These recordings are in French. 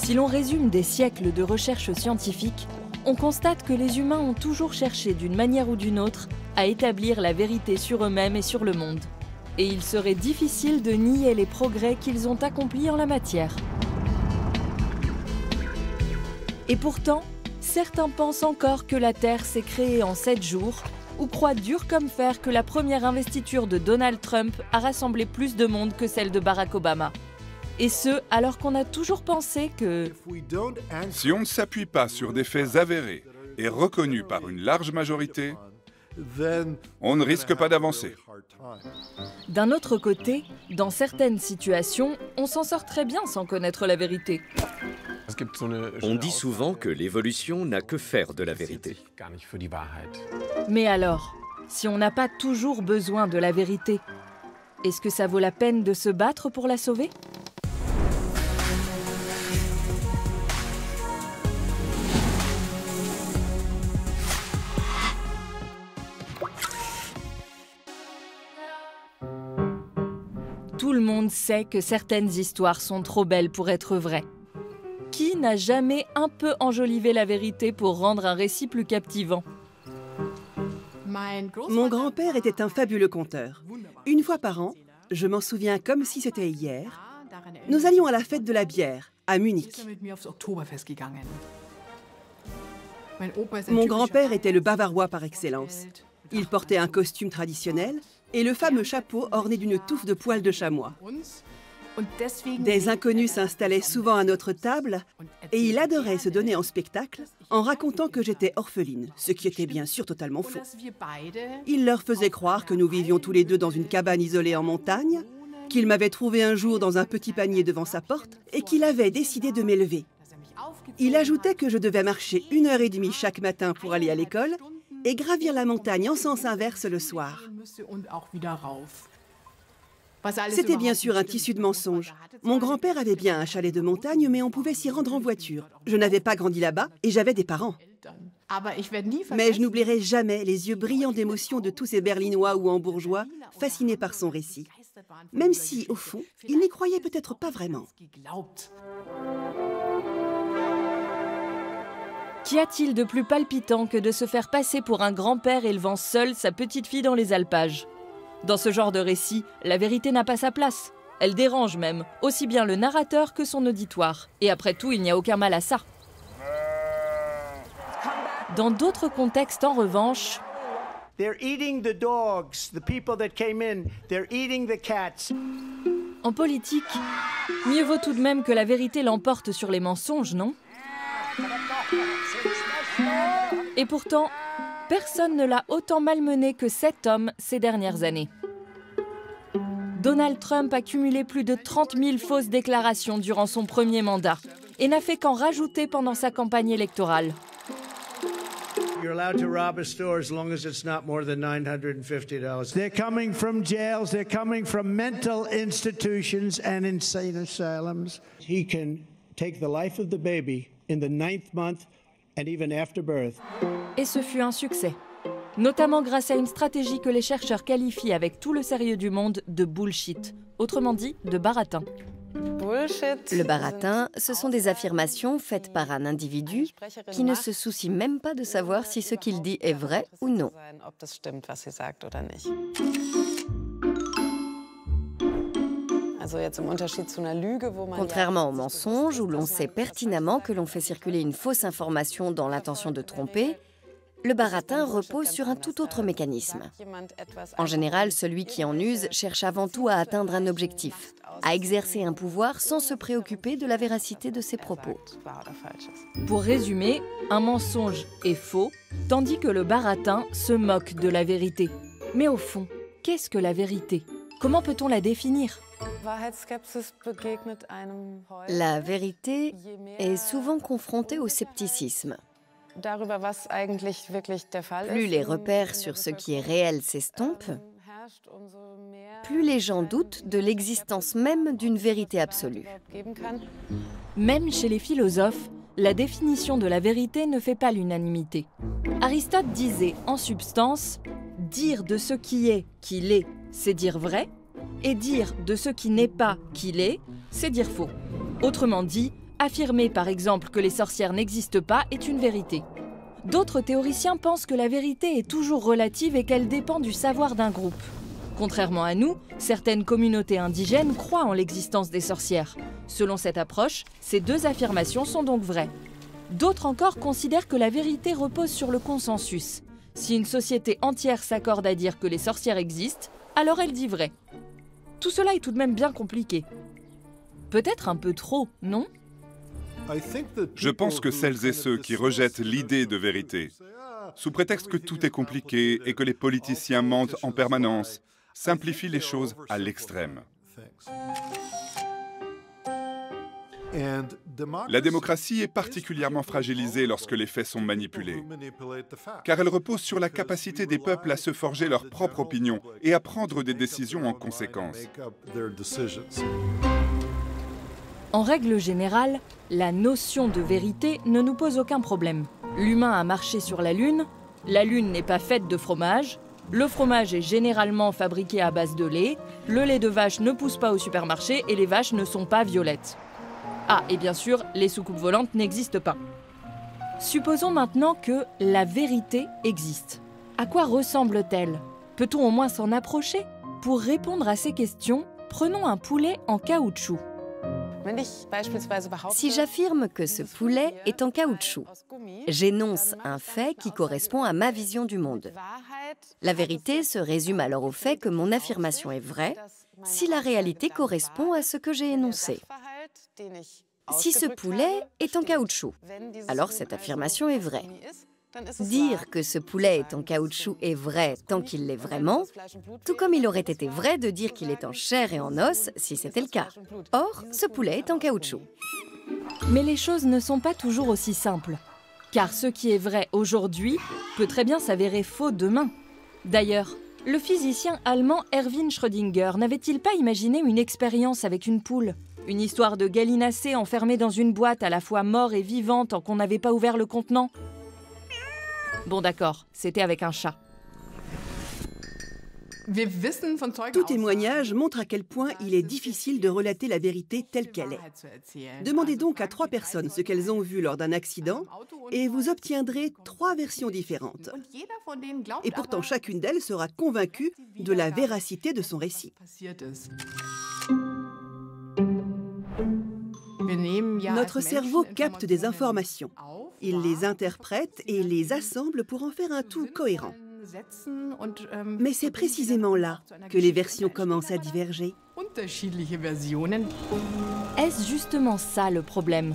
Si l'on résume des siècles de recherches scientifiques, on constate que les humains ont toujours cherché d'une manière ou d'une autre à établir la vérité sur eux-mêmes et sur le monde. Et il serait difficile de nier les progrès qu'ils ont accomplis en la matière. Et pourtant, certains pensent encore que la Terre s'est créée en 7 jours ou croient dur comme fer que la première investiture de Donald Trump a rassemblé plus de monde que celle de Barack Obama. Et ce, alors qu'on a toujours pensé que... Si on ne s'appuie pas sur des faits avérés et reconnus par une large majorité, on ne risque pas d'avancer. D'un autre côté, dans certaines situations, on s'en sort très bien sans connaître la vérité. On dit souvent que l'évolution n'a que faire de la vérité. Mais alors, si on n'a pas toujours besoin de la vérité, est-ce que ça vaut la peine de se battre pour la sauver ? Tout le monde sait que certaines histoires sont trop belles pour être vraies. Qui n'a jamais un peu enjolivé la vérité pour rendre un récit plus captivant ? Mon grand-père était un fabuleux conteur. Une fois par an, je m'en souviens comme si c'était hier, nous allions à la fête de la bière, à Munich. Mon grand-père était le Bavarois par excellence. Il portait un costume traditionnel et le fameux chapeau orné d'une touffe de poils de chamois. Des inconnus s'installaient souvent à notre table et il adorait se donner en spectacle en racontant que j'étais orpheline, ce qui était bien sûr totalement faux. Il leur faisait croire que nous vivions tous les deux dans une cabane isolée en montagne, qu'il m'avait trouvé un jour dans un petit panier devant sa porte et qu'il avait décidé de m'élever. Il ajoutait que je devais marcher 1h30 chaque matin pour aller à l'école et gravir la montagne en sens inverse le soir. C'était bien sûr un tissu de mensonges. Mon grand-père avait bien un chalet de montagne, mais on pouvait s'y rendre en voiture. Je n'avais pas grandi là-bas et j'avais des parents. Mais je n'oublierai jamais les yeux brillants d'émotion de tous ces Berlinois ou Hambourgeois fascinés par son récit. Même si, au fond, ils n'y croyaient peut-être pas vraiment. Qu'y a-t-il de plus palpitant que de se faire passer pour un grand-père élevant seul sa petite fille dans les alpages ? Dans ce genre de récit, la vérité n'a pas sa place. Elle dérange même, aussi bien le narrateur que son auditoire. Et après tout, il n'y a aucun mal à ça. Dans d'autres contextes, en revanche, en politique, mieux vaut tout de même que la vérité l'emporte sur les mensonges, non ? Et pourtant, personne ne l'a autant malmené que cet homme ces dernières années. Donald Trump a cumulé plus de 30 000 fausses déclarations durant son premier mandat et n'a fait qu'en rajouter pendant sa campagne électorale. You're allowed to rob a store as long as it's not more than $950. They're coming from jails, they're coming from mental institutions and insane asylums. He can take the life of the baby in the 9th month and even after birth. Et ce fut un succès, notamment grâce à une stratégie que les chercheurs qualifient avec tout le sérieux du monde de bullshit, autrement dit de baratin. Le baratin, ce sont des affirmations faites par un individu qui ne se soucie même pas de savoir si ce qu'il dit est vrai ou non. Contrairement au mensonge, où l'on sait pertinemment que l'on fait circuler une fausse information dans l'intention de tromper, le baratin repose sur un tout autre mécanisme. En général, celui qui en use cherche avant tout à atteindre un objectif, à exercer un pouvoir sans se préoccuper de la véracité de ses propos. Pour résumer, un mensonge est faux, tandis que le baratin se moque de la vérité. Mais au fond, qu'est-ce que la vérité ? Comment peut-on la définir ? La vérité est souvent confrontée au scepticisme. Plus les repères sur ce qui est réel s'estompent, plus les gens doutent de l'existence même d'une vérité absolue. Même chez les philosophes, la définition de la vérité ne fait pas l'unanimité. Aristote disait en substance « dire de ce qui est qu'il est, c'est dire vrai » et dire de ce qui n'est pas qu'il est, c'est dire faux. Autrement dit, Affirmer par exemple que les sorcières n'existent pas est une vérité. D'autres théoriciens pensent que la vérité est toujours relative et qu'elle dépend du savoir d'un groupe. Contrairement à nous, certaines communautés indigènes croient en l'existence des sorcières. Selon cette approche, ces deux affirmations sont donc vraies. D'autres encore considèrent que la vérité repose sur le consensus. Si une société entière s'accorde à dire que les sorcières existent, alors elle dit vrai. Tout cela est tout de même bien compliqué. Peut-être un peu trop, non ? Je pense que celles et ceux qui rejettent l'idée de vérité, sous prétexte que tout est compliqué et que les politiciens mentent en permanence, simplifient les choses à l'extrême. La démocratie est particulièrement fragilisée lorsque les faits sont manipulés, car elle repose sur la capacité des peuples à se forger leur propre opinion et à prendre des décisions en conséquence. En règle générale, la notion de vérité ne nous pose aucun problème. L'humain a marché sur la Lune n'est pas faite de fromage, le fromage est généralement fabriqué à base de lait, le lait de vache ne pousse pas au supermarché et les vaches ne sont pas violettes. Ah, et bien sûr, les soucoupes volantes n'existent pas. Supposons maintenant que la vérité existe. À quoi ressemble-t-elle? Peut-on au moins s'en approcher? Pour répondre à ces questions, prenons un poulet en caoutchouc. Si j'affirme que ce poulet est en caoutchouc, j'énonce un fait qui correspond à ma vision du monde. La vérité se résume alors au fait que mon affirmation est vraie si la réalité correspond à ce que j'ai énoncé. Si ce poulet est en caoutchouc, alors cette affirmation est vraie. Dire que ce poulet est en caoutchouc est vrai tant qu'il l'est vraiment, tout comme il aurait été vrai de dire qu'il est en chair et en os si c'était le cas. Or, ce poulet est en caoutchouc. Mais les choses ne sont pas toujours aussi simples. Car ce qui est vrai aujourd'hui peut très bien s'avérer faux demain. D'ailleurs, le physicien allemand Erwin Schrödinger n'avait-il pas imaginé une expérience avec une poule? Une histoire de gallinacé enfermée dans une boîte à la fois mort et vivant tant qu'on n'avait pas ouvert le contenant? Bon d'accord, c'était avec un chat. Tout témoignage montre à quel point il est difficile de relater la vérité telle qu'elle est. Demandez donc à 3 personnes ce qu'elles ont vu lors d'un accident et vous obtiendrez 3 versions différentes. Et pourtant, chacune d'elles sera convaincue de la véracité de son récit. Notre cerveau capte des informations. Il les interprète et les assemble pour en faire un tout cohérent. Mais c'est précisément là que les versions commencent à diverger. Est-ce justement ça le problème?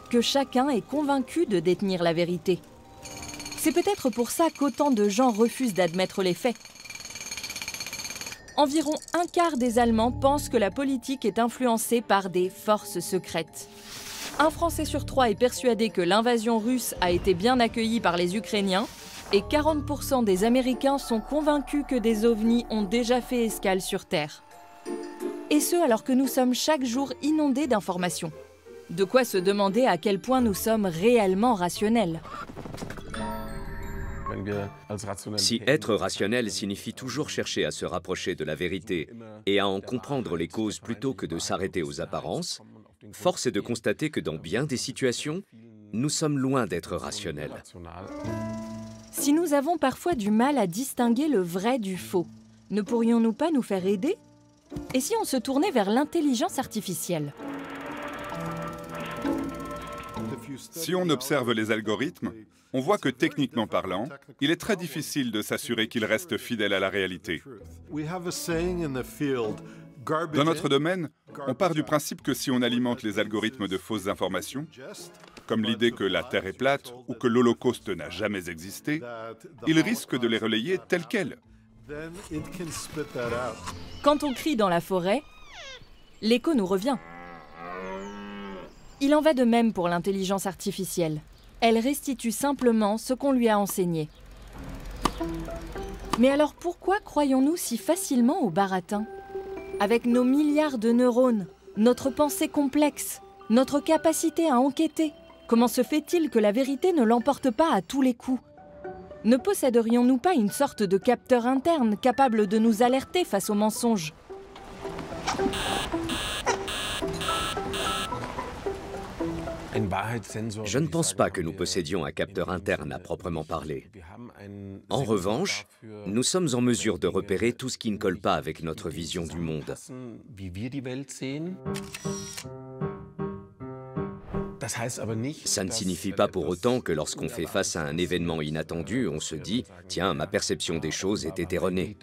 Que chacun est convaincu de détenir la vérité? C'est peut-être pour ça qu'autant de gens refusent d'admettre les faits. Environ un quart des Allemands pensent que la politique est influencée par des forces secrètes. Un Français sur 3 est persuadé que l'invasion russe a été bien accueillie par les Ukrainiens et 40% des Américains sont convaincus que des ovnis ont déjà fait escale sur Terre. Et ce, alors que nous sommes chaque jour inondés d'informations. De quoi se demander à quel point nous sommes réellement rationnels. Si être rationnel signifie toujours chercher à se rapprocher de la vérité et à en comprendre les causes plutôt que de s'arrêter aux apparences, force est de constater que dans bien des situations, nous sommes loin d'être rationnels. Si nous avons parfois du mal à distinguer le vrai du faux, ne pourrions-nous pas nous faire aider? Et si on se tournait vers l'intelligence artificielle? Si on observe les algorithmes, on voit que techniquement parlant, il est très difficile de s'assurer qu'ils restent fidèles à la réalité. Dans notre domaine, on part du principe que si on alimente les algorithmes de fausses informations, comme l'idée que la Terre est plate ou que l'Holocauste n'a jamais existé, ils risquent de les relayer telles quelles. Quand on crie dans la forêt, l'écho nous revient. Il en va de même pour l'intelligence artificielle. Elle restitue simplement ce qu'on lui a enseigné. Mais alors pourquoi croyons-nous si facilement au baratin? Avec nos milliards de neurones, notre pensée complexe, notre capacité à enquêter, comment se fait-il que la vérité ne l'emporte pas à tous les coups? Ne posséderions-nous pas une sorte de capteur interne capable de nous alerter face aux mensonges? Je ne pense pas que nous possédions un capteur interne à proprement parler. En revanche, nous sommes en mesure de repérer tout ce qui ne colle pas avec notre vision du monde. Ça ne signifie pas pour autant que lorsqu'on fait face à un événement inattendu, on se dit « Tiens, ma perception des choses était erronée ».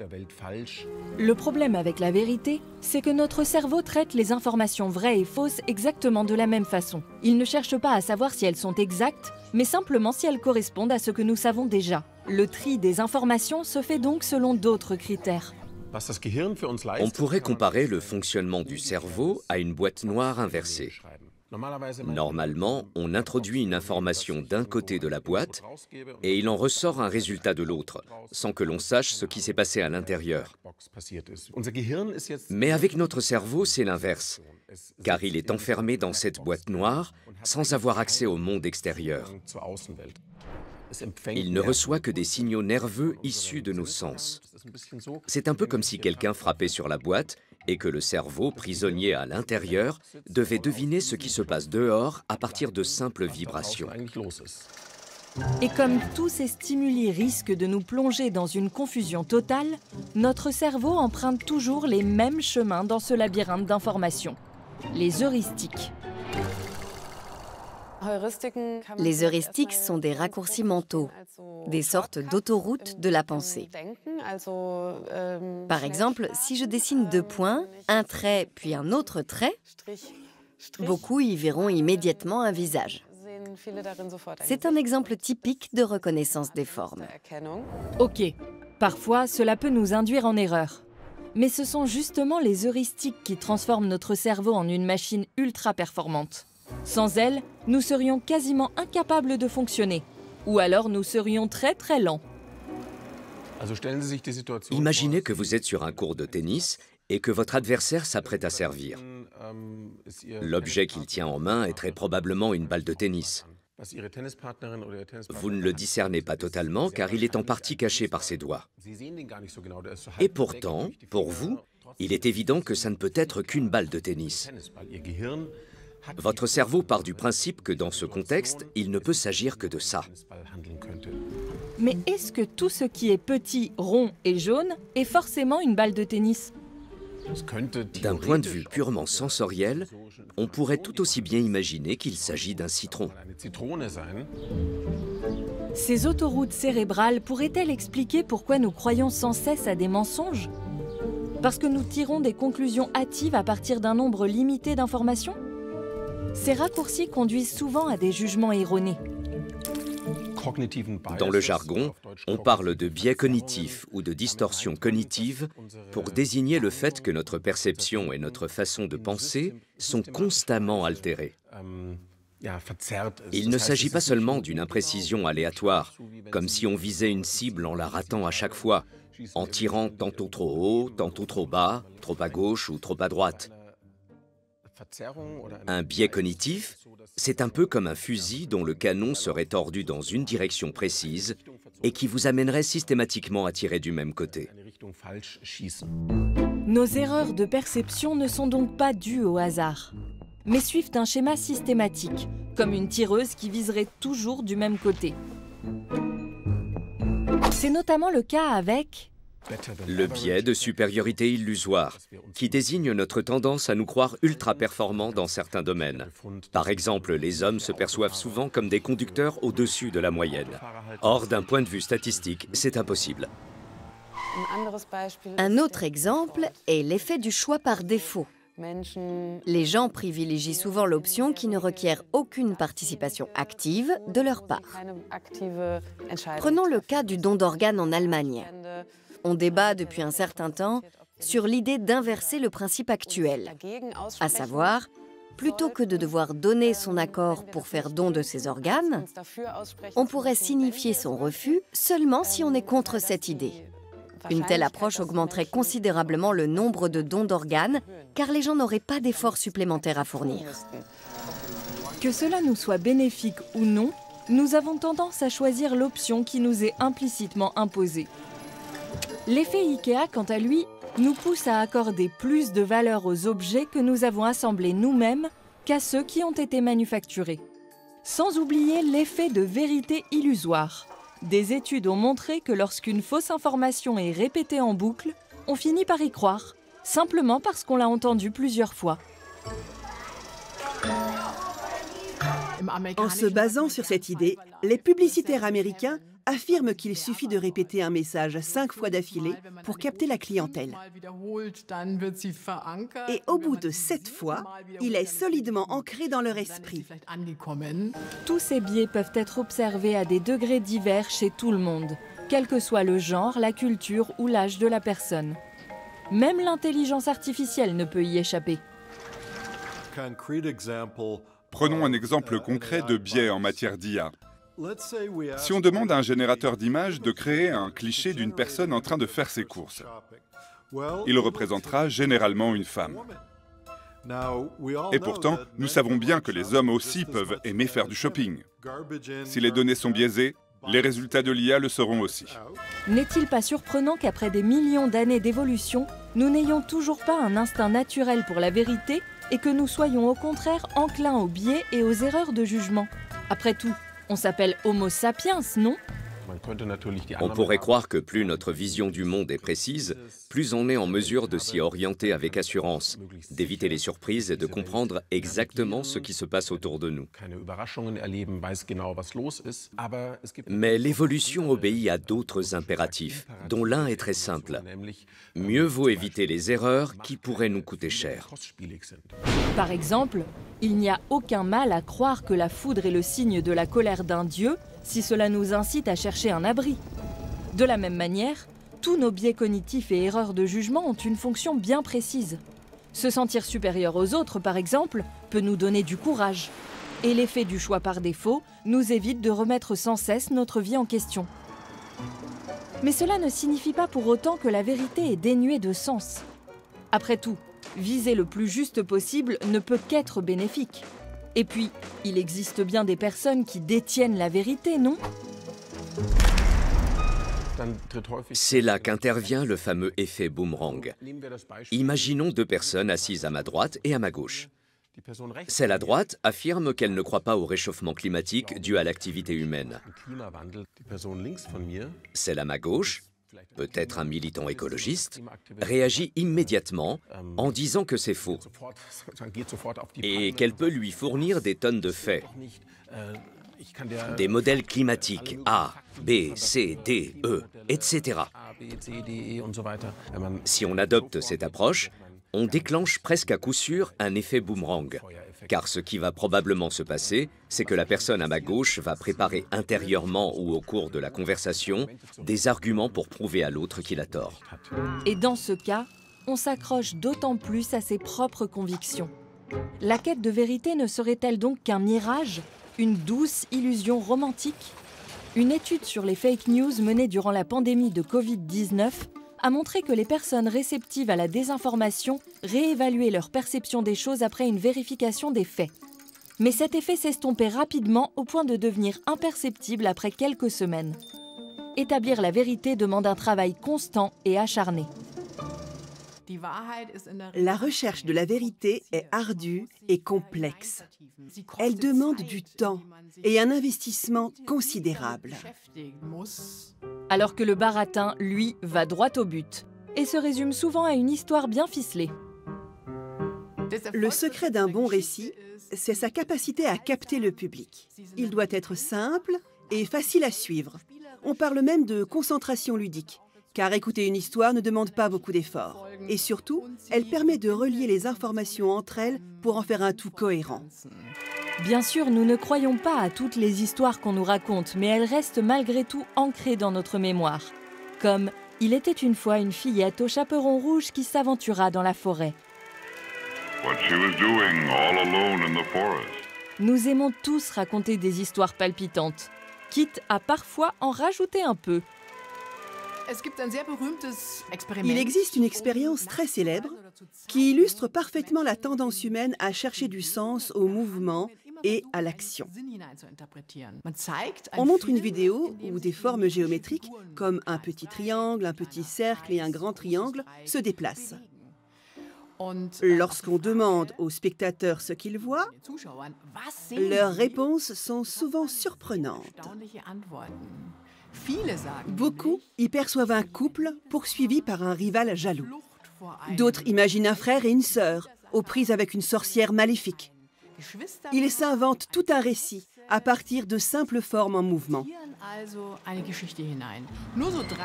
Le problème avec la vérité, c'est que notre cerveau traite les informations vraies et fausses exactement de la même façon. Il ne cherche pas à savoir si elles sont exactes, mais simplement si elles correspondent à ce que nous savons déjà. Le tri des informations se fait donc selon d'autres critères. On pourrait comparer le fonctionnement du cerveau à une boîte noire inversée. Normalement, on introduit une information d'un côté de la boîte et il en ressort un résultat de l'autre, sans que l'on sache ce qui s'est passé à l'intérieur. Mais avec notre cerveau, c'est l'inverse, car il est enfermé dans cette boîte noire sans avoir accès au monde extérieur. Il ne reçoit que des signaux nerveux issus de nos sens. C'est un peu comme si quelqu'un frappait sur la boîte et que le cerveau, prisonnier à l'intérieur, devait deviner ce qui se passe dehors à partir de simples vibrations. Et comme tous ces stimuli risquent de nous plonger dans une confusion totale, notre cerveau emprunte toujours les mêmes chemins dans ce labyrinthe d'informations. Les heuristiques. Les heuristiques sont des raccourcis mentaux, des sortes d'autoroutes de la pensée. Par exemple, si je dessine 2 points, un trait puis un autre trait, beaucoup y verront immédiatement un visage. C'est un exemple typique de reconnaissance des formes. Ok, parfois cela peut nous induire en erreur. Mais ce sont justement les heuristiques qui transforment notre cerveau en une machine ultra performante. Sans elles, nous serions quasiment incapables de fonctionner. Ou alors nous serions très très lents. Imaginez que vous êtes sur un court de tennis et que votre adversaire s'apprête à servir. L'objet qu'il tient en main est très probablement une balle de tennis. Vous ne le discernez pas totalement car il est en partie caché par ses doigts. Et pourtant, pour vous, il est évident que ça ne peut être qu'une balle de tennis. Votre cerveau part du principe que dans ce contexte, il ne peut s'agir que de ça. Mais est-ce que tout ce qui est petit, rond et jaune est forcément une balle de tennis ? D'un point de vue purement sensoriel, on pourrait tout aussi bien imaginer qu'il s'agit d'un citron. Ces autoroutes cérébrales pourraient-elles expliquer pourquoi nous croyons sans cesse à des mensonges ? Parce que nous tirons des conclusions hâtives à partir d'un nombre limité d'informations ? Ces raccourcis conduisent souvent à des jugements erronés. Dans le jargon, on parle de biais cognitif ou de distorsion cognitive pour désigner le fait que notre perception et notre façon de penser sont constamment altérées. Il ne s'agit pas seulement d'une imprécision aléatoire, comme si on visait une cible en la ratant à chaque fois, en tirant tantôt trop haut, tantôt trop bas, trop à gauche ou trop à droite. Un biais cognitif, c'est un peu comme un fusil dont le canon serait tordu dans une direction précise et qui vous amènerait systématiquement à tirer du même côté. Nos erreurs de perception ne sont donc pas dues au hasard, mais suivent un schéma systématique, comme une tireuse qui viserait toujours du même côté. C'est notamment le cas avec le biais de supériorité illusoire, qui désigne notre tendance à nous croire ultra performants dans certains domaines. Par exemple, les hommes se perçoivent souvent comme des conducteurs au-dessus de la moyenne. Or, d'un point de vue statistique, c'est impossible. Un autre exemple est l'effet du choix par défaut. Les gens privilégient souvent l'option qui ne requiert aucune participation active de leur part. Prenons le cas du don d'organes en Allemagne. On débat depuis un certain temps sur l'idée d'inverser le principe actuel, à savoir, plutôt que de devoir donner son accord pour faire don de ses organes, on pourrait signifier son refus seulement si on est contre cette idée. Une telle approche augmenterait considérablement le nombre de dons d'organes, car les gens n'auraient pas d'efforts supplémentaires à fournir. Que cela nous soit bénéfique ou non, nous avons tendance à choisir l'option qui nous est implicitement imposée. L'effet IKEA, quant à lui, nous pousse à accorder plus de valeur aux objets que nous avons assemblés nous-mêmes qu'à ceux qui ont été manufacturés. Sans oublier l'effet de vérité illusoire. Des études ont montré que lorsqu'une fausse information est répétée en boucle, on finit par y croire, simplement parce qu'on l'a entendue plusieurs fois. En se basant sur cette idée, les publicitaires américains affirment qu'il suffit de répéter un message 5 fois d'affilée pour capter la clientèle. Et au bout de 7 fois, il est solidement ancré dans leur esprit. Tous ces biais peuvent être observés à des degrés divers chez tout le monde, quel que soit le genre, la culture ou l'âge de la personne. Même l'intelligence artificielle ne peut y échapper. Prenons un exemple concret de biais en matière d'IA. Si on demande à un générateur d'images de créer un cliché d'une personne en train de faire ses courses, il représentera généralement une femme. Et pourtant, nous savons bien que les hommes aussi peuvent aimer faire du shopping. Si les données sont biaisées, les résultats de l'IA le seront aussi. N'est-il pas surprenant qu'après des millions d'années d'évolution, nous n'ayons toujours pas un instinct naturel pour la vérité et que nous soyons au contraire enclins aux biais et aux erreurs de jugement? Après tout, on s'appelle Homo sapiens, non? On pourrait croire que plus notre vision du monde est précise, plus on est en mesure de s'y orienter avec assurance, d'éviter les surprises et de comprendre exactement ce qui se passe autour de nous. Mais l'évolution obéit à d'autres impératifs, dont l'un est très simple. Mieux vaut éviter les erreurs qui pourraient nous coûter cher. Par exemple, il n'y a aucun mal à croire que la foudre est le signe de la colère d'un dieu si cela nous incite à chercher un abri. De la même manière, tous nos biais cognitifs et erreurs de jugement ont une fonction bien précise. Se sentir supérieur aux autres, par exemple, peut nous donner du courage. Et l'effet du choix par défaut nous évite de remettre sans cesse notre vie en question. Mais cela ne signifie pas pour autant que la vérité est dénuée de sens. Après tout, viser le plus juste possible ne peut qu'être bénéfique. Et puis, il existe bien des personnes qui détiennent la vérité, non? C'est là qu'intervient le fameux effet boomerang. Imaginons 2 personnes assises à ma droite et à ma gauche. Celle à droite affirme qu'elle ne croit pas au réchauffement climatique dû à l'activité humaine. Celle à ma gauche, peut-être un militant écologiste, réagit immédiatement en disant que c'est faux et qu'elle peut lui fournir des tonnes de faits. Des modèles climatiques A, B, C, D, E, etc. Si on adopte cette approche, on déclenche presque à coup sûr un effet boomerang. Car ce qui va probablement se passer, c'est que la personne à ma gauche va préparer intérieurement ou au cours de la conversation des arguments pour prouver à l'autre qu'il a tort. Et dans ce cas, on s'accroche d'autant plus à ses propres convictions. La quête de vérité ne serait-elle donc qu'un mirage, une douce illusion romantique? Une étude sur les fake news menée durant la pandémie de Covid-19 a montré que les personnes réceptives à la désinformation réévaluaient leur perception des choses après une vérification des faits. Mais cet effet s'estompait rapidement au point de devenir imperceptible après quelques semaines. Établir la vérité demande un travail constant et acharné. La recherche de la vérité est ardue et complexe. Elle demande du temps et un investissement considérable. Alors que le baratin, lui, va droit au but et se résume souvent à une histoire bien ficelée. Le secret d'un bon récit, c'est sa capacité à capter le public. Il doit être simple et facile à suivre. On parle même de concentration ludique, car écouter une histoire ne demande pas beaucoup d'efforts. Et surtout, elle permet de relier les informations entre elles pour en faire un tout cohérent. Bien sûr, nous ne croyons pas à toutes les histoires qu'on nous raconte, mais elles restent malgré tout ancrées dans notre mémoire. Comme « Il était une fois une fillette au chaperon rouge qui s'aventura dans la forêt ». Nous aimons tous raconter des histoires palpitantes, quitte à parfois en rajouter un peu. Il existe une expérience très célèbre qui illustre parfaitement la tendance humaine à chercher du sens au mouvement et à l'action. On montre une vidéo où des formes géométriques, comme un petit triangle, un petit cercle et un grand triangle, se déplacent. Lorsqu'on demande aux spectateurs ce qu'ils voient, leurs réponses sont souvent surprenantes. Beaucoup y perçoivent un couple poursuivi par un rival jaloux. D'autres imaginent un frère et une sœur aux prises avec une sorcière maléfique. Ils s'inventent tout un récit à partir de simples formes en mouvement.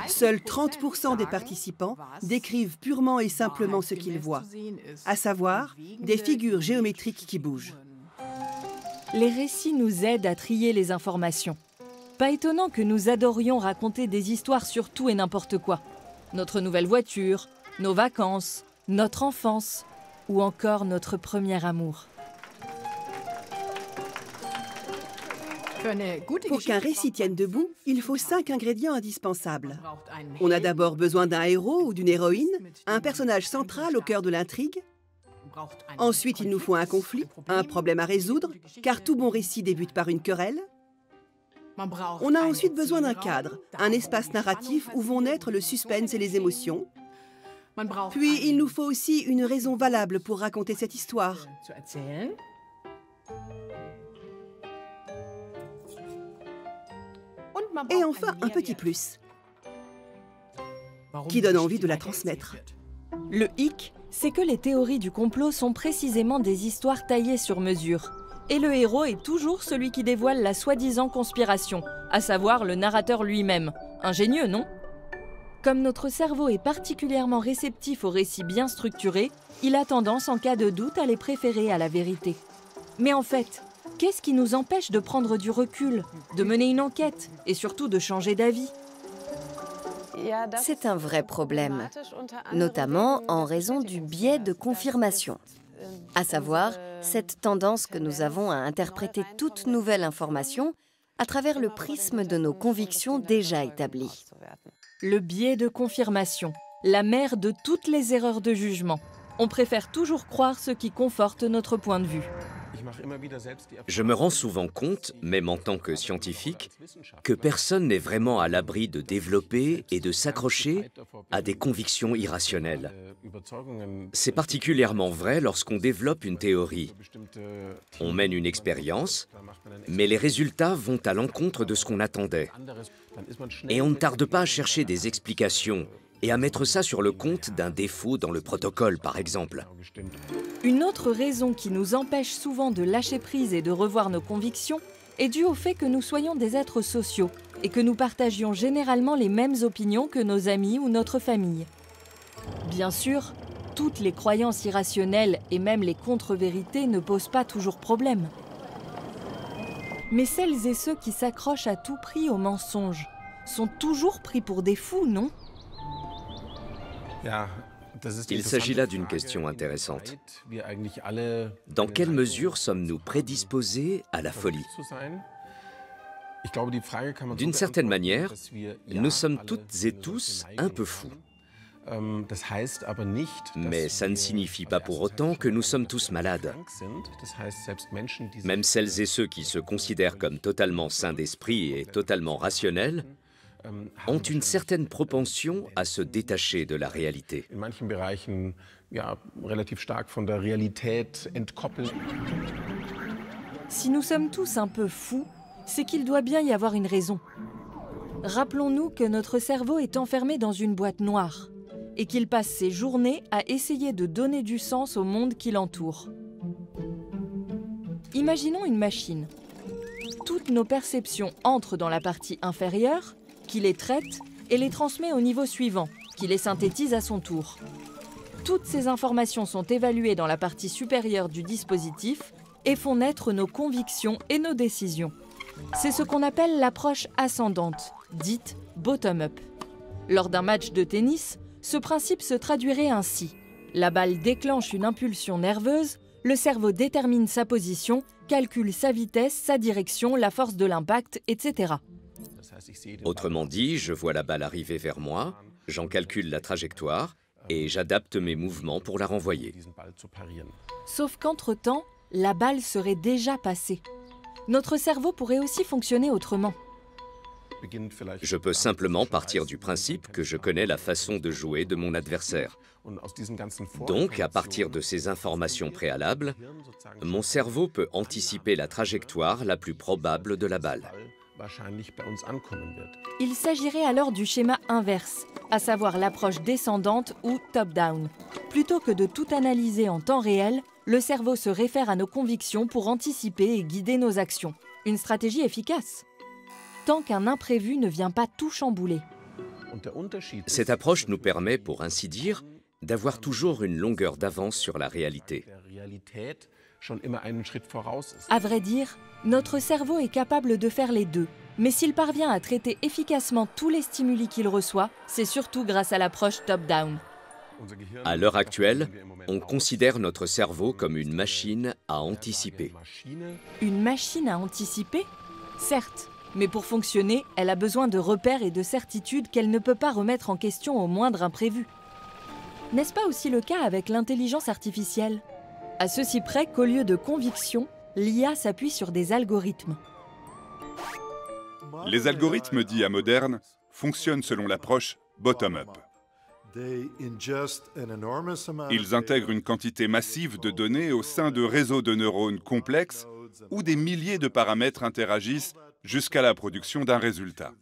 Seuls 30% des participants décrivent purement et simplement ce qu'ils voient, à savoir des figures géométriques qui bougent. Les récits nous aident à trier les informations. Pas étonnant que nous adorions raconter des histoires sur tout et n'importe quoi. Notre nouvelle voiture, nos vacances, notre enfance ou encore notre premier amour. Pour qu'un récit tienne debout, il faut 5 ingrédients indispensables. On a d'abord besoin d'un héros ou d'une héroïne, un personnage central au cœur de l'intrigue. Ensuite, il nous faut un conflit, un problème à résoudre, car tout bon récit débute par une querelle. On a ensuite besoin d'un cadre, un espace narratif où vont naître le suspense et les émotions. Puis, il nous faut aussi une raison valable pour raconter cette histoire. Et enfin, un petit plus, qui donne envie de la transmettre. Le hic, c'est que les théories du complot sont précisément des histoires taillées sur mesure. Et le héros est toujours celui qui dévoile la soi-disant conspiration, à savoir le narrateur lui-même. Ingénieux, non ? Comme notre cerveau est particulièrement réceptif aux récits bien structurés, il a tendance en cas de doute à les préférer à la vérité. Mais en fait, qu'est-ce qui nous empêche de prendre du recul, de mener une enquête et surtout de changer d'avis ? C'est un vrai problème, notamment en raison du biais de confirmation, à savoir cette tendance que nous avons à interpréter toute nouvelle information à travers le prisme de nos convictions déjà établies. Le biais de confirmation, la mère de toutes les erreurs de jugement. On préfère toujours croire ce qui conforte notre point de vue. Je me rends souvent compte, même en tant que scientifique, que personne n'est vraiment à l'abri de développer et de s'accrocher à des convictions irrationnelles. C'est particulièrement vrai lorsqu'on développe une théorie. On mène une expérience, mais les résultats vont à l'encontre de ce qu'on attendait. Et on ne tarde pas à chercher des explications et à mettre ça sur le compte d'un défaut dans le protocole, par exemple. Une autre raison qui nous empêche souvent de lâcher prise et de revoir nos convictions est due au fait que nous soyons des êtres sociaux et que nous partagions généralement les mêmes opinions que nos amis ou notre famille. Bien sûr, toutes les croyances irrationnelles et même les contre-vérités ne posent pas toujours problème. Mais celles et ceux qui s'accrochent à tout prix aux mensonges sont toujours pris pour des fous, non ? Il s'agit là d'une question intéressante. Dans quelle mesure sommes-nous prédisposés à la folie ? D'une certaine manière, nous sommes toutes et tous un peu fous. Mais ça ne signifie pas pour autant que nous sommes tous malades. Même celles et ceux qui se considèrent comme totalement sains d'esprit et totalement rationnels ont une certaine propension à se détacher de la réalité. Si nous sommes tous un peu fous, c'est qu'il doit bien y avoir une raison. Rappelons-nous que notre cerveau est enfermé dans une boîte noire et qu'il passe ses journées à essayer de donner du sens au monde qui l'entoure. Imaginons une machine. Toutes nos perceptions entrent dans la partie inférieure, qui les traite et les transmet au niveau suivant, qui les synthétise à son tour. Toutes ces informations sont évaluées dans la partie supérieure du dispositif et font naître nos convictions et nos décisions. C'est ce qu'on appelle l'approche ascendante, dite bottom-up. Lors d'un match de tennis, ce principe se traduirait ainsi. La balle déclenche une impulsion nerveuse, le cerveau détermine sa position, calcule sa vitesse, sa direction, la force de l'impact, etc. Autrement dit, je vois la balle arriver vers moi, j'en calcule la trajectoire et j'adapte mes mouvements pour la renvoyer. Sauf qu'entre-temps, la balle serait déjà passée. Notre cerveau pourrait aussi fonctionner autrement. Je peux simplement partir du principe que je connais la façon de jouer de mon adversaire. Donc, à partir de ces informations préalables, mon cerveau peut anticiper la trajectoire la plus probable de la balle. Il s'agirait alors du schéma inverse, à savoir l'approche descendante ou top-down. Plutôt que de tout analyser en temps réel, le cerveau se réfère à nos convictions pour anticiper et guider nos actions. Une stratégie efficace, tant qu'un imprévu ne vient pas tout chambouler. Cette approche nous permet, pour ainsi dire, d'avoir toujours une longueur d'avance sur la réalité. À vrai dire, notre cerveau est capable de faire les deux. Mais s'il parvient à traiter efficacement tous les stimuli qu'il reçoit, c'est surtout grâce à l'approche top-down. À l'heure actuelle, on considère notre cerveau comme une machine à anticiper. Une machine à anticiper? Certes, mais pour fonctionner, elle a besoin de repères et de certitudes qu'elle ne peut pas remettre en question au moindre imprévu. N'est-ce pas aussi le cas avec l'intelligence artificielle? À ceci près qu'au lieu de conviction, l'IA s'appuie sur des algorithmes. Les algorithmes dits à moderne fonctionnent selon l'approche bottom-up. Ils intègrent une quantité massive de données au sein de réseaux de neurones complexes où des milliers de paramètres interagissent jusqu'à la production d'un résultat.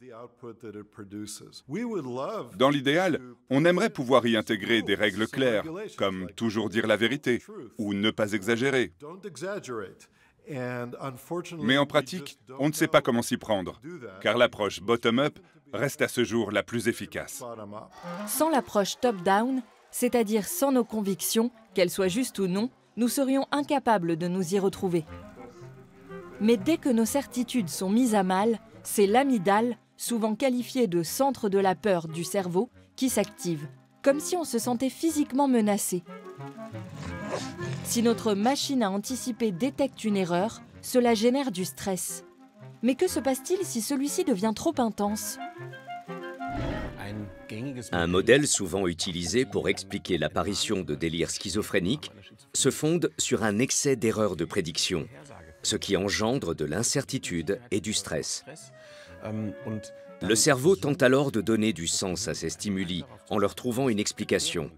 Dans l'idéal, on aimerait pouvoir y intégrer des règles claires, comme toujours dire la vérité ou ne pas exagérer. Mais en pratique, on ne sait pas comment s'y prendre, car l'approche bottom-up reste à ce jour la plus efficace. Sans l'approche top-down, c'est-à-dire sans nos convictions, qu'elles soient justes ou non, nous serions incapables de nous y retrouver. Mais dès que nos certitudes sont mises à mal, c'est l'amygdale, souvent qualifiée de centre de la peur du cerveau, qui s'active, comme si on se sentait physiquement menacé. Si notre machine à anticiper détecte une erreur, cela génère du stress. Mais que se passe-t-il si celui-ci devient trop intense? Un modèle souvent utilisé pour expliquer l'apparition de délires schizophréniques se fonde sur un excès d'erreurs de prédiction, ce qui engendre de l'incertitude et du stress. Le cerveau tente alors de donner du sens à ces stimuli en leur trouvant une explication.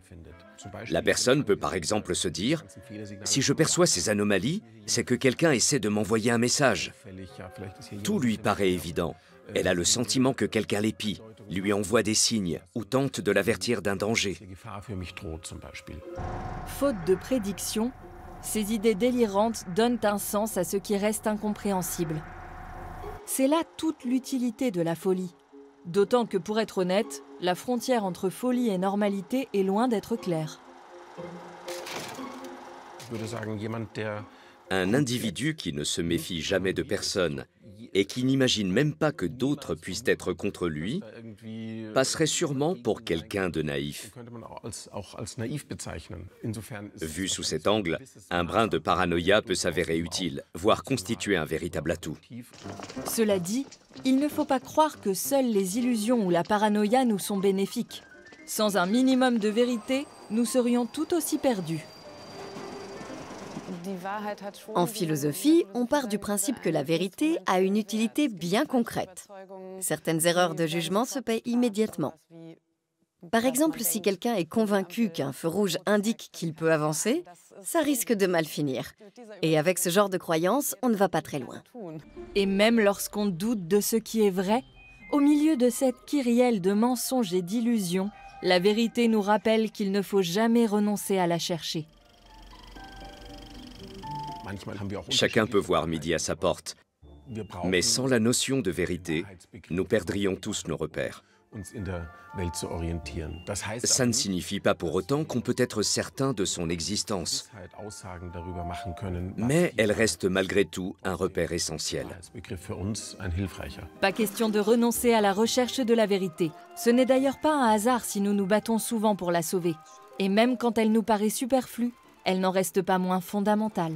La personne peut par exemple se dire « Si je perçois ces anomalies, c'est que quelqu'un essaie de m'envoyer un message. » Tout lui paraît évident. Elle a le sentiment que quelqu'un l'épie, lui envoie des signes ou tente de l'avertir d'un danger. Faute de prédiction, ces idées délirantes donnent un sens à ce qui reste incompréhensible. C'est là toute l'utilité de la folie. D'autant que, pour être honnête, la frontière entre folie et normalité est loin d'être claire. Un individu qui ne se méfie jamais de personne et qui n'imagine même pas que d'autres puissent être contre lui, passerait sûrement pour quelqu'un de naïf. Vu sous cet angle, un brin de paranoïa peut s'avérer utile, voire constituer un véritable atout. Cela dit, il ne faut pas croire que seules les illusions ou la paranoïa nous sont bénéfiques. Sans un minimum de vérité, nous serions tout aussi perdus. En philosophie, on part du principe que la vérité a une utilité bien concrète. Certaines erreurs de jugement se paient immédiatement. Par exemple, si quelqu'un est convaincu qu'un feu rouge indique qu'il peut avancer, ça risque de mal finir. Et avec ce genre de croyance, on ne va pas très loin. Et même lorsqu'on doute de ce qui est vrai, au milieu de cette kyrielle de mensonges et d'illusions, la vérité nous rappelle qu'il ne faut jamais renoncer à la chercher. Chacun peut voir midi à sa porte, mais sans la notion de vérité, nous perdrions tous nos repères. Ça ne signifie pas pour autant qu'on peut être certain de son existence, mais elle reste malgré tout un repère essentiel. Pas question de renoncer à la recherche de la vérité. Ce n'est d'ailleurs pas un hasard si nous nous battons souvent pour la sauver. Et même quand elle nous paraît superflue, elle n'en reste pas moins fondamentale.